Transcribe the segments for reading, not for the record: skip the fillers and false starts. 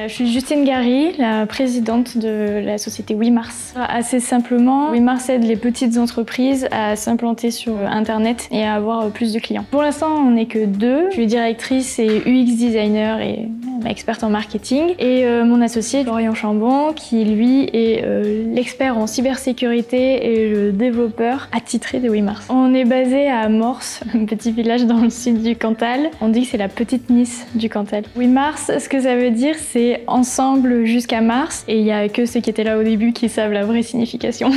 Je suis Justine Gary, la présidente de la société WeMars. Assez simplement, WeMars aide les petites entreprises à s'implanter sur Internet et à avoir plus de clients. Pour l'instant, on n'est que 2. Je suis directrice et UX designer et experte en marketing. Et mon associé, Florian Chambon, qui lui est l'expert en cybersécurité et le développeur attitré de WeMars. On est basé à Morse, un petit village dans le sud du Cantal. On dit que c'est la petite Nice du Cantal. WeMars, ce que ça veut dire, c'est ensemble jusqu'à Mars. Et il n'y a que ceux qui étaient là au début qui savent la vraie signification.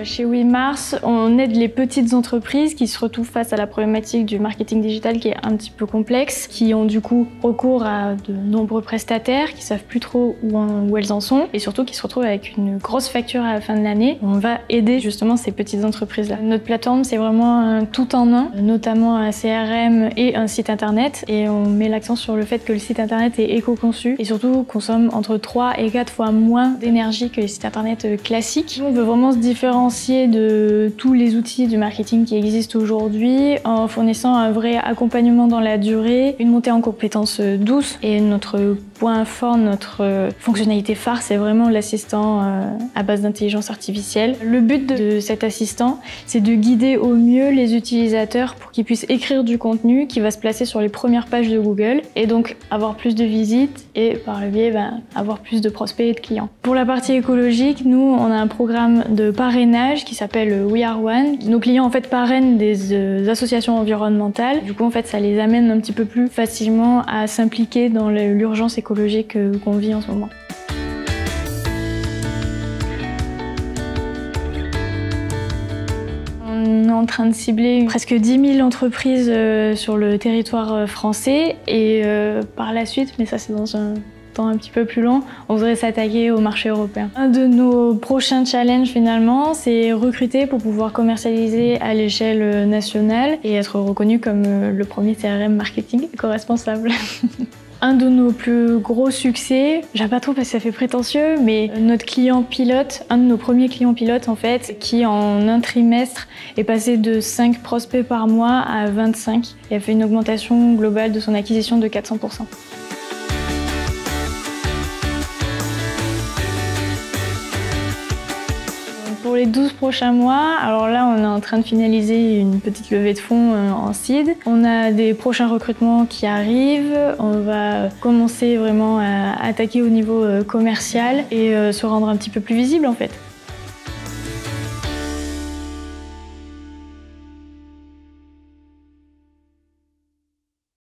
Chez WeMars, on aide les petites entreprises qui se retrouvent face à la problématique du marketing digital qui est un petit peu complexe, qui ont du coup recours à de nombreux prestataires, qui savent plus trop où elles en sont et surtout qui se retrouvent avec une grosse facture à la fin de l'année. On va aider justement ces petites entreprises-là. Notre plateforme, c'est vraiment un tout en un, notamment un CRM et un site internet, et on met l'accent sur le fait que le site internet est éco-conçu et surtout consomme entre 3 et 4 fois moins d'énergie que les sites internet classiques. On veut vraiment se différencier de tous les outils du marketing qui existent aujourd'hui en fournissant un vrai accompagnement dans la durée, une montée en compétences douce. Et notre point fort, notre fonctionnalité phare, c'est vraiment l'assistant à base d'intelligence artificielle. Le but de cet assistant, c'est de guider au mieux les utilisateurs pour qu'ils puissent écrire du contenu qui va se placer sur les premières pages de Google et donc avoir plus de visites et par le biais avoir plus de prospects et de clients. Pour la partie écologique, nous, on a un programme de parrainage qui s'appelle We Are One. Nos clients en fait parrainent des associations environnementales. Du coup, en fait, ça les amène un petit peu plus facilement à s'impliquer dans l'urgence écologique qu'on vit en ce moment. On est en train de cibler presque 10 000 entreprises sur le territoire français et par la suite, mais ça c'est dans un temps un petit peu plus long, on voudrait s'attaquer au marché européen. Un de nos prochains challenges finalement, c'est recruter pour pouvoir commercialiser à l'échelle nationale et être reconnu comme le premier CRM marketing éco-responsable. Un de nos plus gros succès, j'aime pas trop parce que ça fait prétentieux, mais notre client pilote, un de nos premiers clients pilotes en fait, qui en un trimestre est passé de 5 prospects par mois à 25 et a fait une augmentation globale de son acquisition de 400%. Pour les 12 prochains mois, alors là on est en train de finaliser une petite levée de fonds en seed. On a des prochains recrutements qui arrivent, on va commencer vraiment à attaquer au niveau commercial et se rendre un petit peu plus visible en fait.